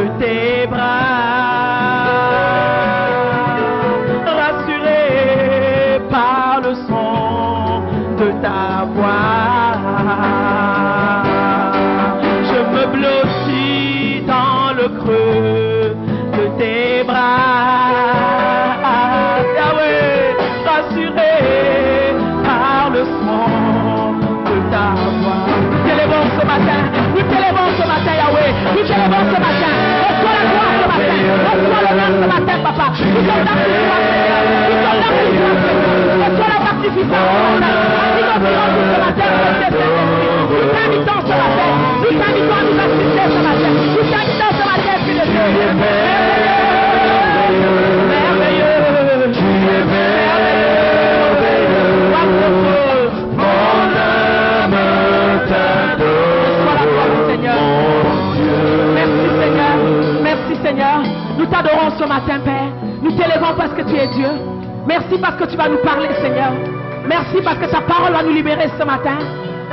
de tes bras, rassuré par le son de ta voix. Je me blottis dans le creux de tes bras, Yahweh, rassuré par le son de ta voix. Nous t'élevons ce matin, Yahweh, nous t'élevons ce matin. Reçois la gloire ce matin, reçois l'honneur ce matin, papa. Nous sommes dans ce soir, reçois la magnificence, ce matin, nous t'invitons ce matin, nous t'invitons à nous assister ce matin, nous t'invitons ce matin, Esprit de Dieu. Merveilleux, tu es merveilleux, wonderful, mon âme t'adore, Seigneur. Merci Seigneur, merci Seigneur. Nous t'adorons ce matin, Père. Nous t'élevons parce que tu es Dieu. Merci parce que tu vas nous parler, Seigneur. Merci parce que ta parole va nous libérer ce matin.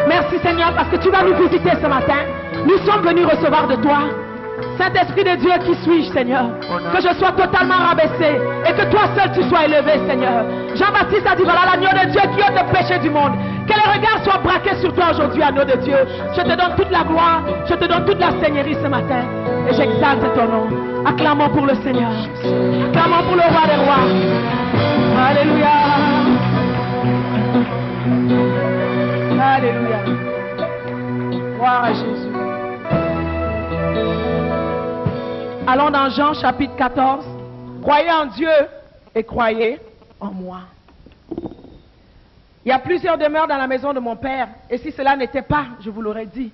Merci Seigneur parce que tu vas nous visiter ce matin. Nous sommes venus recevoir de toi. Saint-Esprit de Dieu, qui suis-je, Seigneur? Que je sois totalement rabaissé et que toi seul tu sois élevé, Seigneur. Jean-Baptiste a dit, voilà l'agneau de Dieu qui ôte le péché du monde. Que les regards soient braqués sur toi aujourd'hui, agneau de Dieu. Je te donne toute la gloire, je te donne toute la seigneurie ce matin. Et j'exalte ton nom. Acclamons pour le Seigneur. Acclamons pour le roi des rois. Alléluia. Alléluia. Gloire à Jésus. Allons dans Jean chapitre 14. Croyez en Dieu et croyez en moi. Il y a plusieurs demeures dans la maison de mon Père. Et si cela n'était pas, je vous l'aurais dit,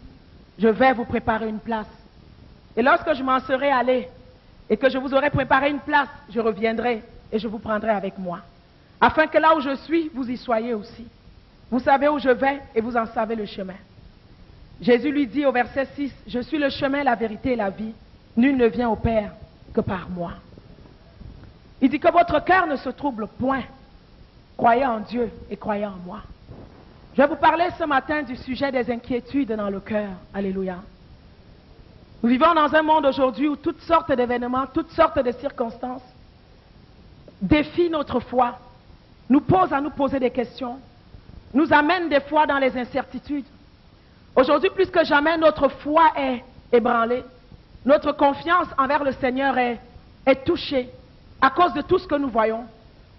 je vais vous préparer une place. Et lorsque je m'en serai allé et que je vous aurai préparé une place, je reviendrai et je vous prendrai avec moi. Afin que là où je suis, vous y soyez aussi. Vous savez où je vais et vous en savez le chemin. Jésus lui dit au verset 6, « Je suis le chemin, la vérité et la vie. Nul ne vient au Père que par moi. » Il dit que votre cœur ne se trouble point. Croyez en Dieu et croyez en moi. Je vais vous parler ce matin du sujet des inquiétudes dans le cœur. Alléluia. Nous vivons dans un monde aujourd'hui où toutes sortes d'événements, toutes sortes de circonstances défient notre foi, nous posent à nous poser des questions, nous amènent des fois dans les incertitudes. Aujourd'hui, plus que jamais, notre foi est ébranlée. Notre confiance envers le Seigneur est touchée à cause de tout ce que nous voyons.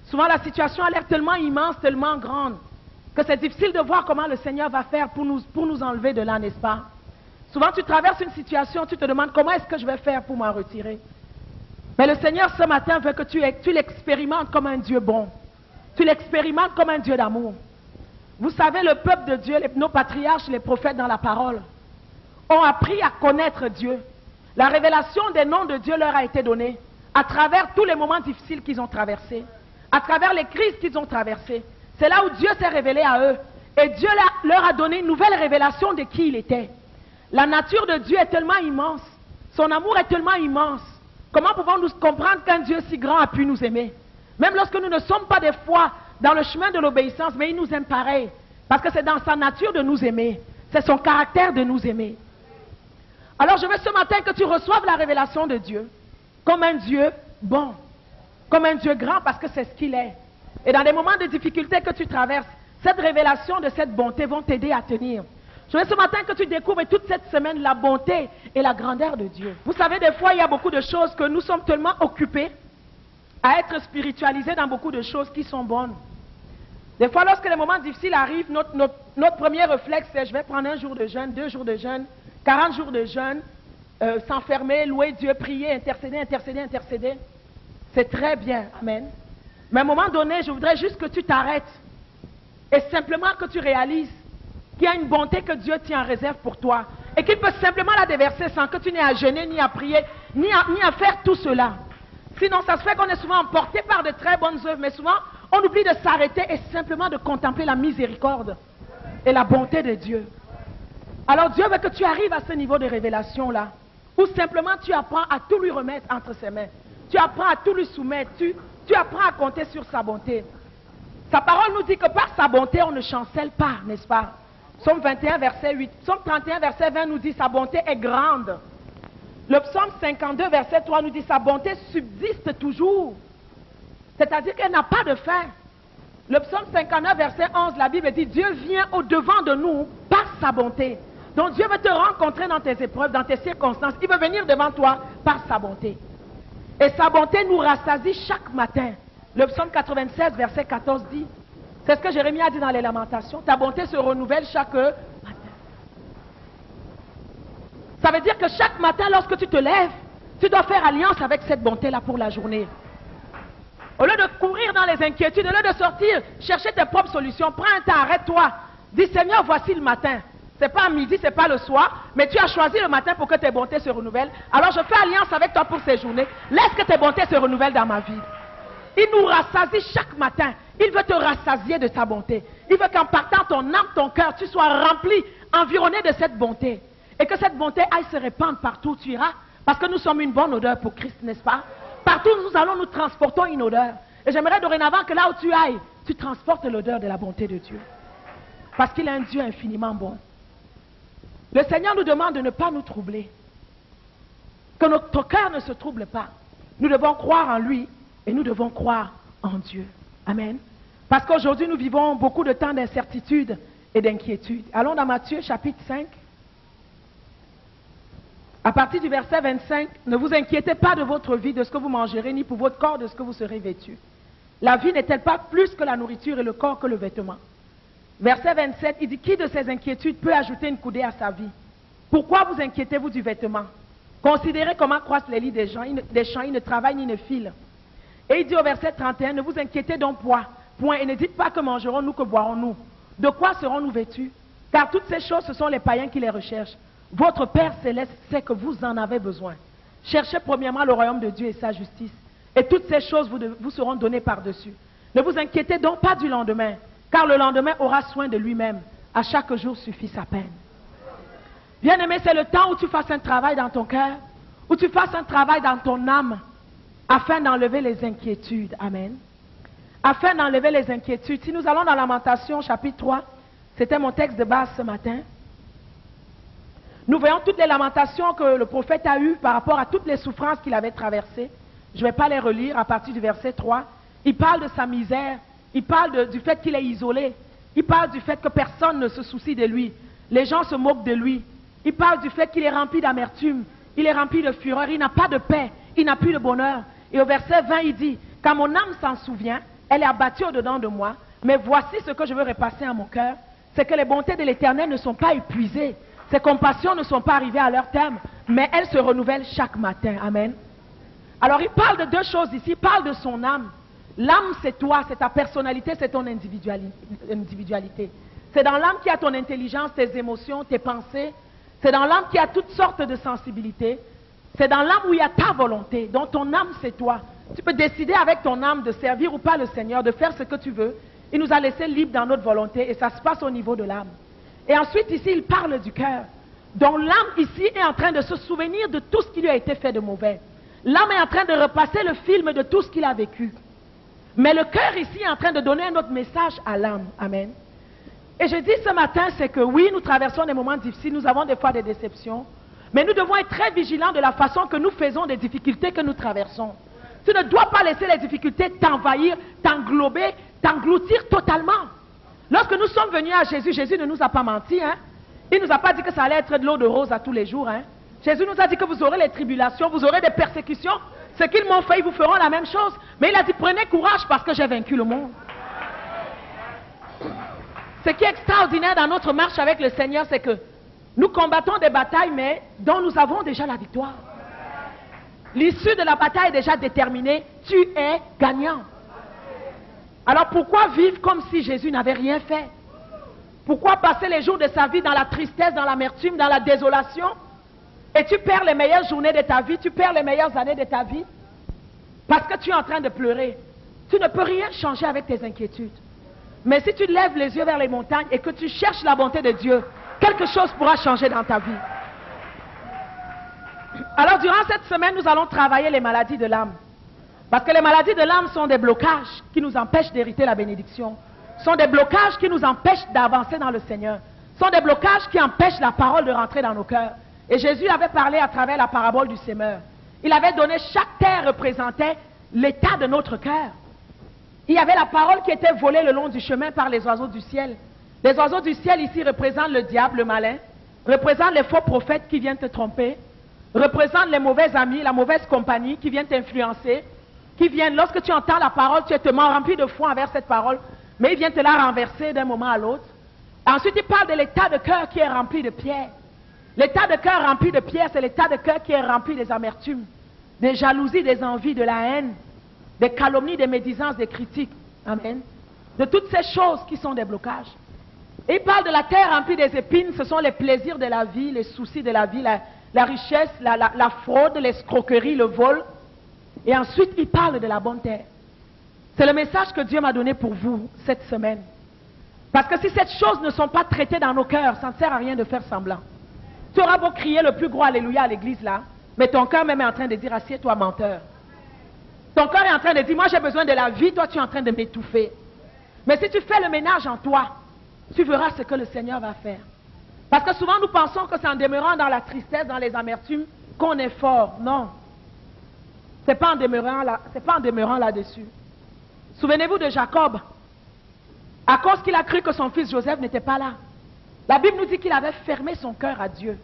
Souvent, la situation a l'air tellement immense, tellement grande, que c'est difficile de voir comment le Seigneur va faire pour nous enlever de là, n'est-ce pas? Souvent, tu traverses une situation, tu te demandes comment est-ce que je vais faire pour m'en retirer. Mais le Seigneur, ce matin, veut que tu l'expérimentes comme un Dieu bon. Tu l'expérimentes comme un Dieu d'amour. Vous savez, le peuple de Dieu, nos patriarches, les prophètes dans la parole, ont appris à connaître Dieu. La révélation des noms de Dieu leur a été donnée à travers tous les moments difficiles qu'ils ont traversés, à travers les crises qu'ils ont traversées. C'est là où Dieu s'est révélé à eux. Et Dieu leur a donné une nouvelle révélation de qui il était. La nature de Dieu est tellement immense. Son amour est tellement immense. Comment pouvons-nous comprendre qu'un Dieu si grand a pu nous aimer? Même lorsque nous ne sommes pas des fois dans le chemin de l'obéissance, mais il nous aime pareil. Parce que c'est dans sa nature de nous aimer. C'est son caractère de nous aimer. Alors je veux ce matin que tu reçoives la révélation de Dieu comme un Dieu bon, comme un Dieu grand, parce que c'est ce qu'il est. Et dans les moments de difficulté que tu traverses, cette révélation de cette bonté vont t'aider à tenir. Je veux ce matin que tu découvres toute cette semaine la bonté et la grandeur de Dieu. Vous savez, des fois, il y a beaucoup de choses que nous sommes tellement occupés à être spiritualisés dans beaucoup de choses qui sont bonnes. Des fois, lorsque les moments difficiles arrivent, notre premier réflexe, c'est je vais prendre un jour de jeûne, 2 jours de jeûne, 40 jours de jeûne, s'enfermer, louer Dieu, prier, intercéder, intercéder, intercéder. C'est très bien, amen. Mais à un moment donné, je voudrais juste que tu t'arrêtes et simplement que tu réalises qu'il y a une bonté que Dieu tient en réserve pour toi et qu'il peut simplement la déverser sans que tu n'aies à jeûner, ni à prier, ni à faire tout cela. Sinon, ça se fait qu'on est souvent emporté par de très bonnes œuvres, mais souvent, on oublie de s'arrêter et simplement de contempler la miséricorde et la bonté de Dieu. Alors Dieu veut que tu arrives à ce niveau de révélation-là, où simplement tu apprends à tout lui remettre entre ses mains. Tu apprends à tout lui soumettre, tu apprends à compter sur sa bonté. Sa parole nous dit que par sa bonté, on ne chancelle pas, n'est-ce pas? Psaume 21, verset 8. Psaume 31, verset 20 nous dit sa bonté est grande. Le psaume 52, verset 3 nous dit, sa bonté subsiste toujours. C'est-à-dire qu'elle n'a pas de fin. Le psaume 59, verset 11, la Bible dit, Dieu vient au-devant de nous par sa bonté. Donc Dieu veut te rencontrer dans tes épreuves, dans tes circonstances. Il veut venir devant toi par sa bonté. Et sa bonté nous rassasie chaque matin. Le psaume 96, verset 14 dit, c'est ce que Jérémie a dit dans les Lamentations, ta bonté se renouvelle chaque matin. Ça veut dire que chaque matin, lorsque tu te lèves, tu dois faire alliance avec cette bonté-là pour la journée. Au lieu de courir dans les inquiétudes, au lieu de sortir, chercher tes propres solutions, prends un temps, arrête-toi. Dis, Seigneur, voici le matin. Ce n'est pas à midi, ce n'est pas le soir, mais tu as choisi le matin pour que tes bontés se renouvellent. Alors je fais alliance avec toi pour ces journées. Laisse que tes bontés se renouvellent dans ma vie. Il nous rassasie chaque matin. Il veut te rassasier de sa bonté. Il veut qu'en partant ton âme, ton cœur, tu sois rempli, environné de cette bonté. Et que cette bonté aille se répandre partout où tu iras. Parce que nous sommes une bonne odeur pour Christ, n'est-ce pas? Partout où nous allons, nous transportons une odeur. Et j'aimerais dorénavant que là où tu ailles, tu transportes l'odeur de la bonté de Dieu. Parce qu'il est un Dieu infiniment bon. Le Seigneur nous demande de ne pas nous troubler. Que notre cœur ne se trouble pas. Nous devons croire en lui et nous devons croire en Dieu. Amen. Parce qu'aujourd'hui, nous vivons beaucoup de temps d'incertitude et d'inquiétude. Allons dans Matthieu chapitre 5. À partir du verset 25, ne vous inquiétez pas de votre vie, de ce que vous mangerez, ni pour votre corps, de ce que vous serez vêtu. La vie n'est-elle pas plus que la nourriture et le corps que le vêtement? Verset 27, il dit, qui de ces inquiétudes peut ajouter une coudée à sa vie? Pourquoi vous inquiétez-vous du vêtement? Considérez comment croissent les lits des champs, ils ne travaillent ni ne filent. Et il dit au verset 31, ne vous inquiétez donc point, et ne dites pas que mangerons-nous, que boirons-nous. De quoi serons-nous vêtus? Car toutes ces choses, ce sont les païens qui les recherchent. Votre Père Céleste sait que vous en avez besoin. Cherchez premièrement le royaume de Dieu et sa justice. Et toutes ces choses vous seront données par-dessus. Ne vous inquiétez donc pas du lendemain, car le lendemain aura soin de lui-même. À chaque jour suffit sa peine. Bien-aimé, c'est le temps où tu fasses un travail dans ton cœur, où tu fasses un travail dans ton âme, afin d'enlever les inquiétudes. Amen. Afin d'enlever les inquiétudes. Si nous allons dans Lamentation, chapitre 3, c'était mon texte de base ce matin. Nous voyons toutes les lamentations que le prophète a eues par rapport à toutes les souffrances qu'il avait traversées. Je ne vais pas les relire à partir du verset 3. Il parle de sa misère. Il parle du fait qu'il est isolé. Il parle du fait que personne ne se soucie de lui. Les gens se moquent de lui. Il parle du fait qu'il est rempli d'amertume. Il est rempli de fureur. Il n'a pas de paix. Il n'a plus de bonheur. Et au verset 20, il dit, « Quand mon âme s'en souvient, elle est abattue au-dedans de moi. Mais voici ce que je veux repasser à mon cœur. C'est que les bontés de l'Éternel ne sont pas épuisées. Ses compassions ne sont pas arrivées à leur terme, mais elles se renouvellent chaque matin. » Amen. Alors il parle de deux choses ici. Il parle de son âme. L'âme, c'est toi, c'est ta personnalité, c'est ton individualité. C'est dans l'âme qu'il y a ton intelligence, tes émotions, tes pensées. C'est dans l'âme qu'il y a toutes sortes de sensibilités. C'est dans l'âme où il y a ta volonté. Donc ton âme, c'est toi. Tu peux décider avec ton âme de servir ou pas le Seigneur, de faire ce que tu veux. Il nous a laissés libres dans notre volonté et ça se passe au niveau de l'âme. Et ensuite, ici, il parle du cœur. Donc l'âme, ici, est en train de se souvenir de tout ce qui lui a été fait de mauvais. L'âme est en train de repasser le film de tout ce qu'il a vécu. Mais le cœur, ici, est en train de donner un autre message à l'âme. Amen. Et je dis ce matin, c'est que oui, nous traversons des moments difficiles, nous avons des fois des déceptions. Mais nous devons être très vigilants de la façon que nous faisons des difficultés que nous traversons. Tu ne dois pas laisser les difficultés t'envahir, t'englober, t'engloutir totalement. Lorsque nous sommes venus à Jésus, Jésus ne nous a pas menti. Hein? Il ne nous a pas dit que ça allait être de l'eau de rose à tous les jours. Hein? Jésus nous a dit que vous aurez les tribulations, vous aurez des persécutions. Ce qu'ils m'ont fait, ils vous feront la même chose. Mais il a dit, prenez courage parce que j'ai vaincu le monde. Ce qui est extraordinaire dans notre marche avec le Seigneur, c'est que nous combattons des batailles, mais dont nous avons déjà la victoire. L'issue de la bataille est déjà déterminée. Tu es gagnant. Alors pourquoi vivre comme si Jésus n'avait rien fait? Pourquoi passer les jours de sa vie dans la tristesse, dans l'amertume, dans la désolation? Et tu perds les meilleures journées de ta vie, tu perds les meilleures années de ta vie parce que tu es en train de pleurer. Tu ne peux rien changer avec tes inquiétudes. Mais si tu lèves les yeux vers les montagnes et que tu cherches la bonté de Dieu, quelque chose pourra changer dans ta vie. Alors durant cette semaine, nous allons travailler les maladies de l'âme. Parce que les maladies de l'âme sont des blocages qui nous empêchent d'hériter la bénédiction. Sont des blocages qui nous empêchent d'avancer dans le Seigneur. Sont des blocages qui empêchent la parole de rentrer dans nos cœurs. Et Jésus avait parlé à travers la parabole du semeur. Il avait donné, chaque terre représentait l'état de notre cœur. Il y avait la parole qui était volée le long du chemin par les oiseaux du ciel. Les oiseaux du ciel ici représentent le diable, le malin, représentent les faux prophètes qui viennent te tromper, représentent les mauvais amis, la mauvaise compagnie qui viennent t'influencer, qui viennent, lorsque tu entends la parole, tu es tellement rempli de foi envers cette parole, mais ils viennent te la renverser d'un moment à l'autre. Ensuite, il parle de l'état de cœur qui est rempli de pierre. L'état de cœur rempli de pierre, c'est l'état de cœur qui est rempli des amertumes, des jalousies, des envies, de la haine, des calomnies, des médisances, des critiques. Amen. De toutes ces choses qui sont des blocages. Et il parle de la terre remplie des épines, ce sont les plaisirs de la vie, les soucis de la vie, la richesse, la fraude, l'escroquerie, le vol. Et ensuite, il parle de la bonne terre. C'est le message que Dieu m'a donné pour vous cette semaine. Parce que si ces choses ne sont pas traitées dans nos cœurs, ça ne sert à rien de faire semblant. Tu auras beau crier le plus gros alléluia à l'église là, mais ton cœur même est en train de dire assieds-toi menteur. Ton cœur est en train de dire moi j'ai besoin de la vie, toi tu es en train de m'étouffer. Mais si tu fais le ménage en toi, tu verras ce que le Seigneur va faire. Parce que souvent nous pensons que c'est en demeurant dans la tristesse, dans les amertumes, qu'on est fort. Non. Ce n'est pas en demeurant là-dessus. Souvenez-vous de Jacob. À cause qu'il a cru que son fils Joseph n'était pas là. La Bible nous dit qu'il avait fermé son cœur à Dieu.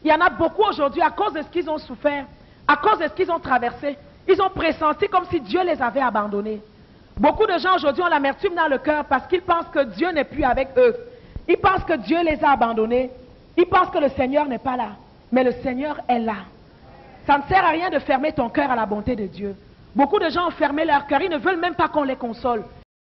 Il y en a beaucoup aujourd'hui, à cause de ce qu'ils ont souffert, à cause de ce qu'ils ont traversé, ils ont pressenti comme si Dieu les avait abandonnés. Beaucoup de gens aujourd'hui ont l'amertume dans le cœur parce qu'ils pensent que Dieu n'est plus avec eux. Ils pensent que Dieu les a abandonnés. Ils pensent que le Seigneur n'est pas là. Mais le Seigneur est là. Ça ne sert à rien de fermer ton cœur à la bonté de Dieu. Beaucoup de gens ont fermé leur cœur. Ils ne veulent même pas qu'on les console.